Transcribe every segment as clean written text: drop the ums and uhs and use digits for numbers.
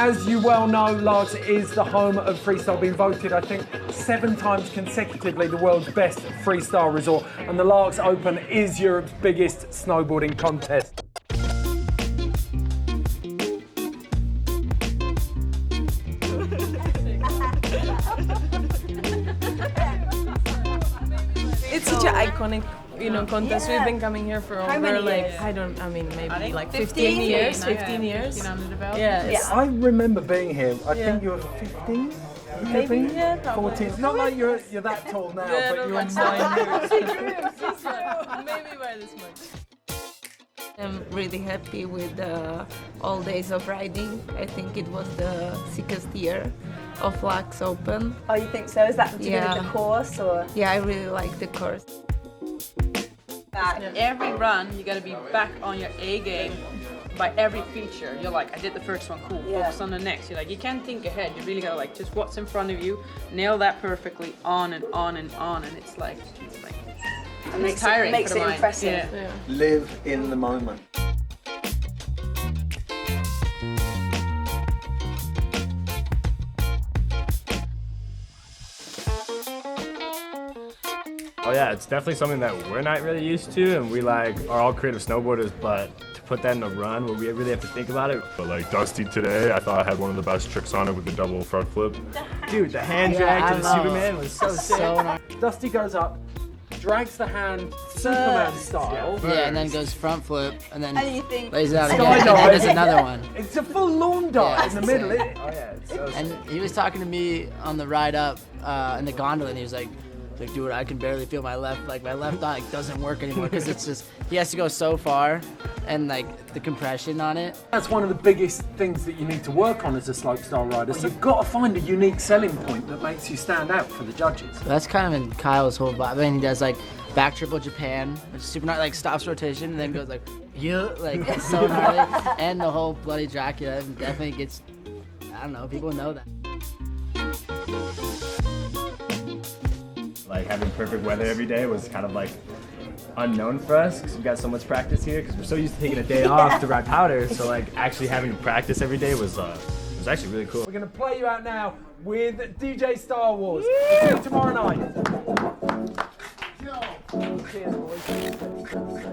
As you well know, LAAX is the home of freestyle, being voted, I think, 7 times consecutively the world's best freestyle resort, and the LAAX Open is Europe's biggest snowboarding contest. It's such an iconic, contest. We've been coming here for over maybe like 15 years. 15 years. Yeah. I remember being here. I think you were 15. Maybe, yeah, 14. It's not like you're that tall now, but you were 9 years. Maybe by this much. I'm really happy with all days of riding. I think it was the sickest year of LAAX Open. Oh, you think so? Is that to do with the course, or? Yeah, I really like the course. Every run, you got to be back on your A game by every feature. You're like, I did the first one, cool, focus on the next. You're like, you can't think ahead. You really got to like, just what's in front of you, nail that perfectly, on and on and on, and it's like it's tiring. Makes it impressive. Yeah. Live in the moment. Oh yeah, it's definitely something that we're not really used to, and we are all creative snowboarders, but to put that in a run where we really have to think about it. But like Dusty today, I thought I had one of the best tricks on it with the double front flip. Dude, the hand drag to the Superman was so sick. Dusty goes up, drags the hand Superman style. Yeah, and then goes front flip, and then And you think, lays it out again, and then does another one. It's a full lawn dart in the middle. And he was talking to me on the ride up in the gondola, and he was like, dude, I can barely feel my left eye doesn't work anymore because it's just, he has to go so far, and like the compression on it. That's one of the biggest things that you need to work on as a slopestyle rider. So you've got to find a unique selling point that makes you stand out for the judges. That's kind of in Kyle's whole vibe. I mean, he does like back triple Japan, which is super gnarly, like stops rotation and then goes like, it's so gnarly. And the whole bloody Dracula definitely gets, I don't know, people know that. Like having perfect weather every day was kind of like unknown for us because we've got so much practice here because we're so used to taking a day off to ride powder. So like actually having to practice every day was actually really cool. We're going to play you out now with DJ Star Wars. See you tomorrow night. Cheers, boys.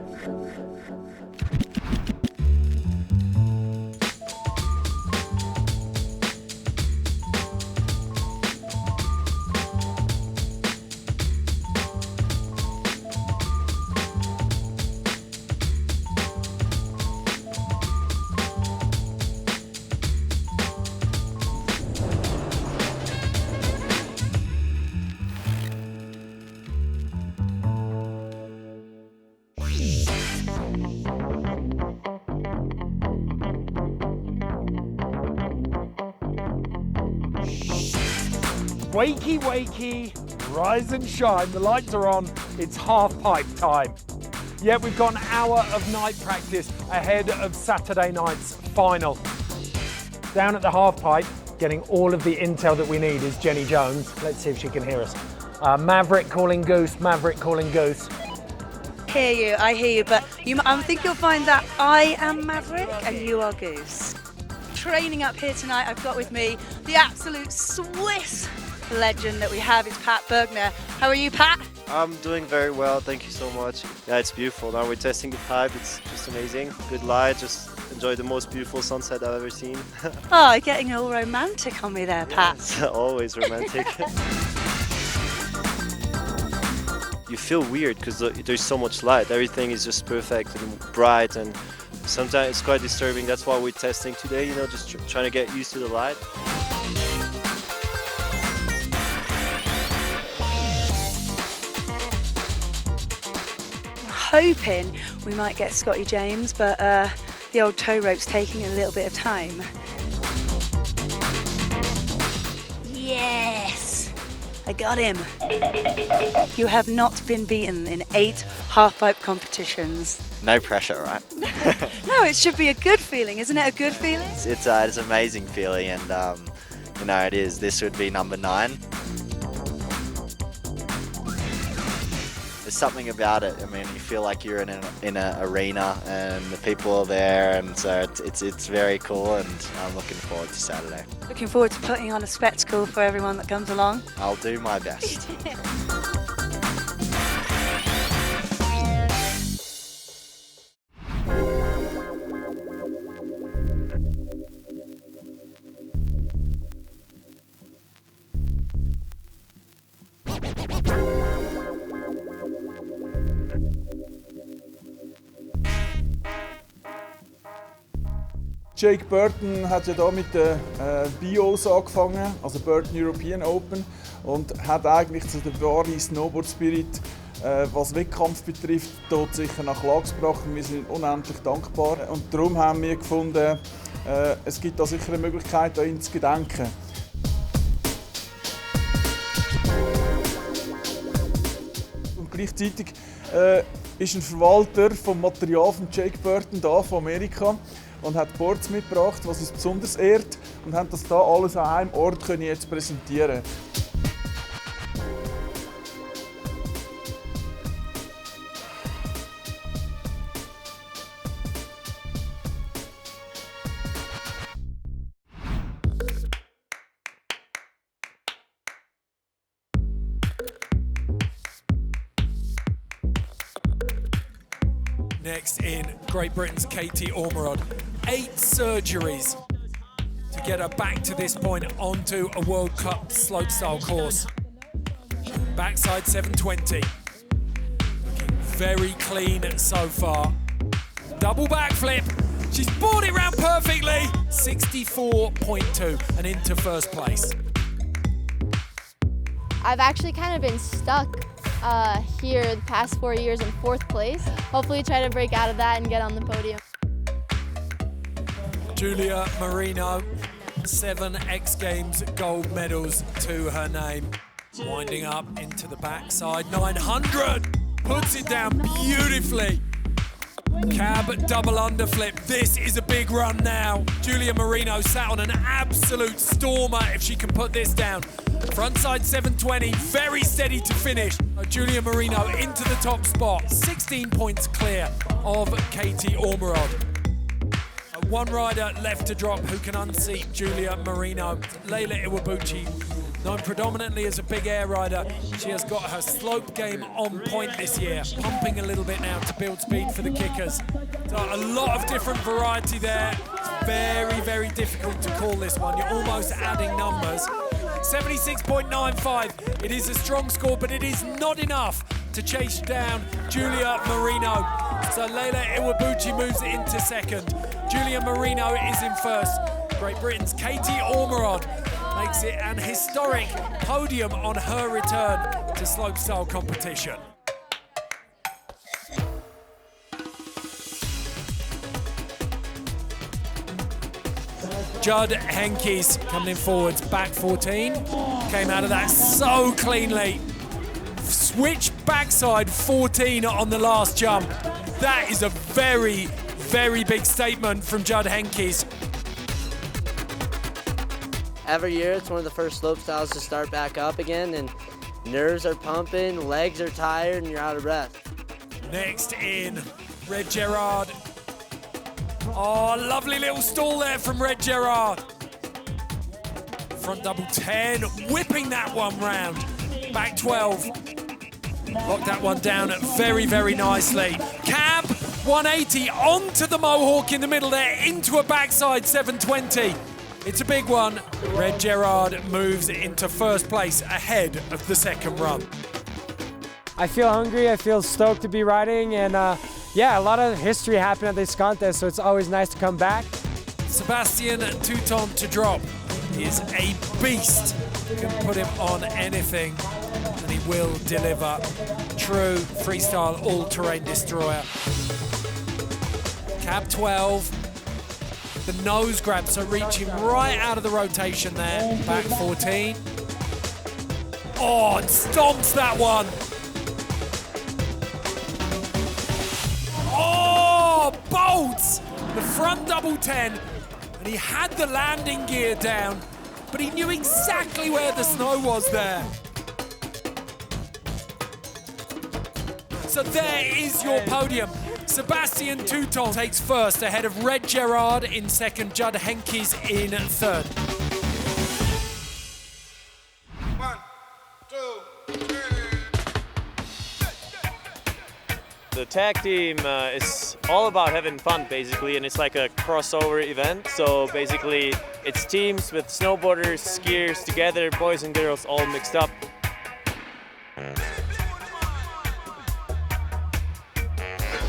Wakey, wakey, rise and shine. The lights are on. It's half pipe time. Yeah, we've got an hour of night practice ahead of Saturday night's final. Down at the half pipe, getting all of the intel that we need is Jenny Jones. Let's see if she can hear us. Maverick calling Goose, Maverick calling Goose. I hear you, but I think you'll find that I am Maverick and you are Goose. Training up here tonight, I've got with me the absolute Swiss legend that we have is Pat Bergner. How are you, Pat? I'm doing very well, thank you so much. Yeah, it's beautiful. Now we're testing the pipe, it's just amazing. Good light, just enjoy the most beautiful sunset I've ever seen. Oh, you're getting all romantic on me there, Pat. It's always romantic. You feel weird because there's so much light. Everything is just perfect and bright, and sometimes it's quite disturbing. That's why we're testing today, just trying to get used to the light. Hoping we might get Scotty James, but the old tow rope's taking a little bit of time. Yes, I got him. You have not been beaten in 8 half-pipe competitions. No pressure, right? No, it should be a good feeling, isn't it? A good feeling? It's an amazing feeling, and it is. This would be number 9. there's something about it. I mean, you feel like you're in an arena and the people are there, and so it's very cool, and I'm looking forward to Saturday. Looking forward to putting on a spectacle for everyone that comes along. I'll do my best. Jake Burton hat ja da mit den Bios angefangen, also Burton European Open, und hat eigentlich so den wahren Snowboard-Spirit, was Wettkampf betrifft, dort sicher nach LAAX gebracht. Wir sind unendlich dankbar und darum haben wir gefunden, es gibt da sicher eine Möglichkeit, an ihn zu gedenken. Und gleichzeitig ist ein Verwalter vom Material von Jake Burton da, von Amerika, und hat Boards mitgebracht, was uns besonders ehrt, und haben das da alles an einem Ort können jetzt präsentieren. Next in Great Britain's Katie Ormerod. 8 surgeries to get her back to this point onto a World Cup slopestyle course. Backside 720. Looking very clean so far. Double backflip. She's brought it round perfectly. 64.2 and into first place. I've actually kind of been stuck here the past 4 years in 4th place. Hopefully try to break out of that and get on the podium. Julia Marino, 7 X Games gold medals to her name. Winding up into the backside, 900, puts it down beautifully. Cab double underflip, this is a big run now. Julia Marino sat on an absolute stormer if she can put this down. Frontside 720, very steady to finish. Julia Marino into the top spot, 16 points clear of Katie Ormerod. One rider left to drop who can unseat Julia Marino. Leila Iwabuchi, known predominantly as a big air rider, she has got her slope game on point this year, pumping a little bit now to build speed for the kickers. So a lot of different variety there. Very, very difficult to call this one. You're almost adding numbers. 76.95. It is a strong score, but it is not enough to chase down Julia Marino. So Leila Iwabuchi moves into second. Julia Marino is in first. Great Britain's Katie Ormerod makes it an historic podium on her return to slopestyle competition. Judd Henkes coming in forwards, back 14. Came out of that so cleanly. Switch backside 14 on the last jump. That is a very, very big statement from Judd Henkes. Every year, it's one of the first slope styles to start back up again, and nerves are pumping, legs are tired, and you're out of breath. Next in, Red GERARD. Oh, lovely little stall there from Red GERARD. Front double 10, whipping that one round. Back 12. Locked that one down very, very nicely. Cab 180 onto the mohawk in the middle there, into a backside 720. It's a big one. Red GERARD moves into first place ahead of the second run. I feel hungry, I feel stoked to be riding, and yeah, a lot of history happened at this contest, so it's always nice to come back. Sebastian Touton to drop is a beast. You can put him on anything and he will deliver. True freestyle all-terrain destroyer. Cab 12. The nose grab, so reaching right out of the rotation there. Back 14. Oh, and stomps that one. Oh, bolts! The front double 10, and he had the landing gear down, but he knew exactly where the snow was there. So there is your podium. Sebastian Touton takes first ahead of Red GERARD in second, Judd Henkes in third. 1, 2, 3. The tag team is all about having fun, basically, and it's like a crossover event. So basically, it's teams with snowboarders, skiers together, boys and girls all mixed up.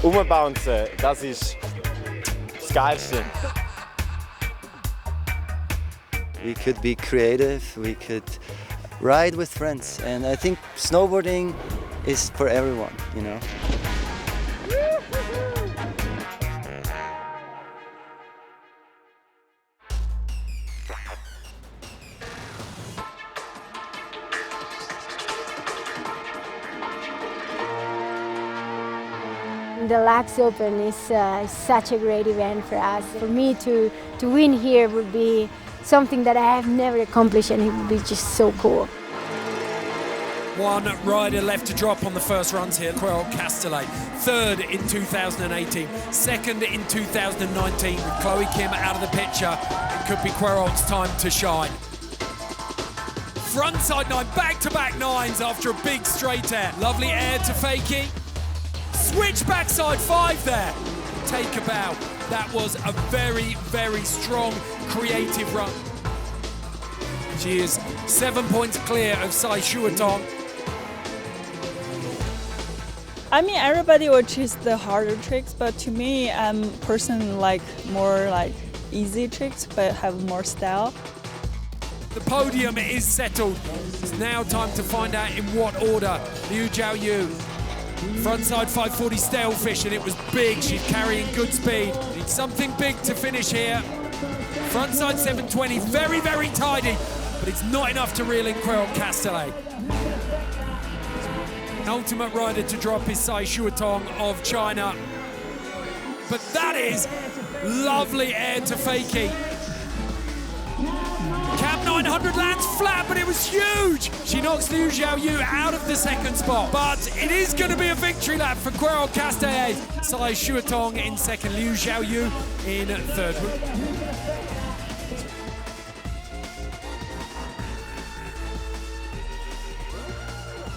Rumbouncen, das ist das Geilste. We could be creative, we could ride with friends, and I think snowboarding is for everyone, you know. The LAAX Open is such a great event for us. For me to win here would be something that I have never accomplished, and it would be just so cool. One rider left to drop on the first runs here, QUERALT CASTELLET. Third in 2018, second in 2019 with Chloe Kim out of the picture. It could be QUERALT's time to shine. Frontside 9, back-to-back nines after a big straight air. Lovely air to Fakie. Switch backside 5 there. Take a bow. That was a very, very strong, creative run. She is 7 points clear of Sai Shuatong. I mean, everybody will choose the harder tricks, but to me, I'm personally like more like easy tricks, but have more style. The podium is settled. It's now time to find out in what order. Liu Jiaoyu. Frontside 540 stalefish, and it was big. She's carrying good speed. Needs something big to finish here. Frontside 720, very, very tidy, but it's not enough to reel in QUERALT CASTELLET. Ultimate rider to drop is Sai Shuatong of China. But that is lovely air to Fakie. Cap 900 lands flat, but it was huge. She knocks Liu Jiaoyu out of the second spot, but it is going to be a victory lap for QUERALT CASTELLET. Sai Shuatong in second, Liu Jiaoyu in third.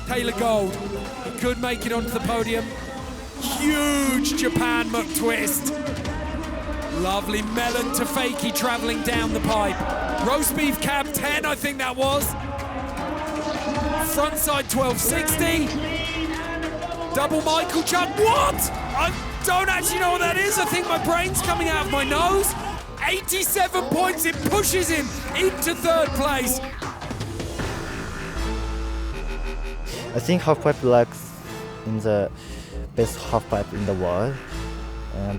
Taylor Gold, he could make it onto the podium. Huge Japan muck twist. Lovely melon to Fakie travelling down the pipe. Roast beef cab 10, I think that was. Frontside 1260. Double Michael Chuck, what? I don't actually know what that is. I think my brain's coming out of my nose. 87 points, it pushes him into third place. I think halfpipe LAAX is the best halfpipe in the world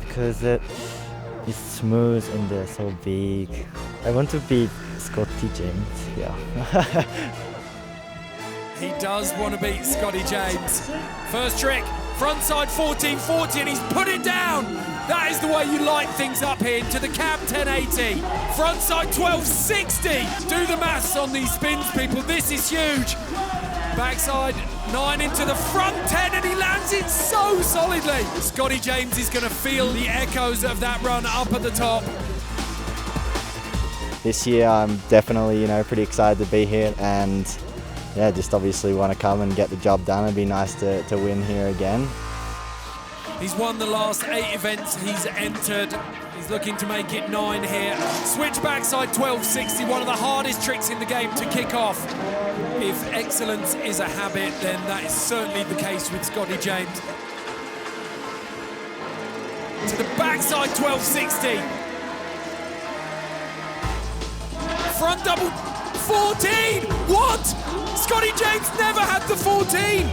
because it's smooth and so big. I want to beat Scotty James, yeah. He does want to beat Scotty James. First trick, frontside 1440, and he's put it down. That is the way you light things up here into the cab 1080. Frontside 1260. Do the maths on these spins, people. This is huge. Backside 9 into the front 10, and he lands it so solidly. Scotty James is going to feel the echoes of that run up at the top. This year I'm definitely, pretty excited to be here, and yeah, just obviously want to come and get the job done. It'd be nice to win here again. He's won the last 8 events he's entered. He's looking to make it 9 here. Switch backside 1260, one of the hardest tricks in the game to kick off. If excellence is a habit, then that is certainly the case with Scotty James. To the backside 1260. Front double 14! What? Scotty James never had the 14!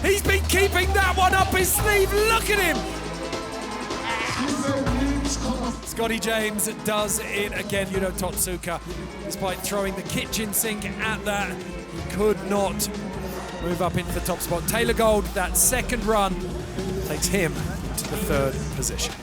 He's been keeping that one up his sleeve, look at him! Scotty James does it again, YUTO TOTSUKA. Despite throwing the kitchen sink at that, he could not move up into the top spot. Taylor Gold, that second run, takes him to the third position.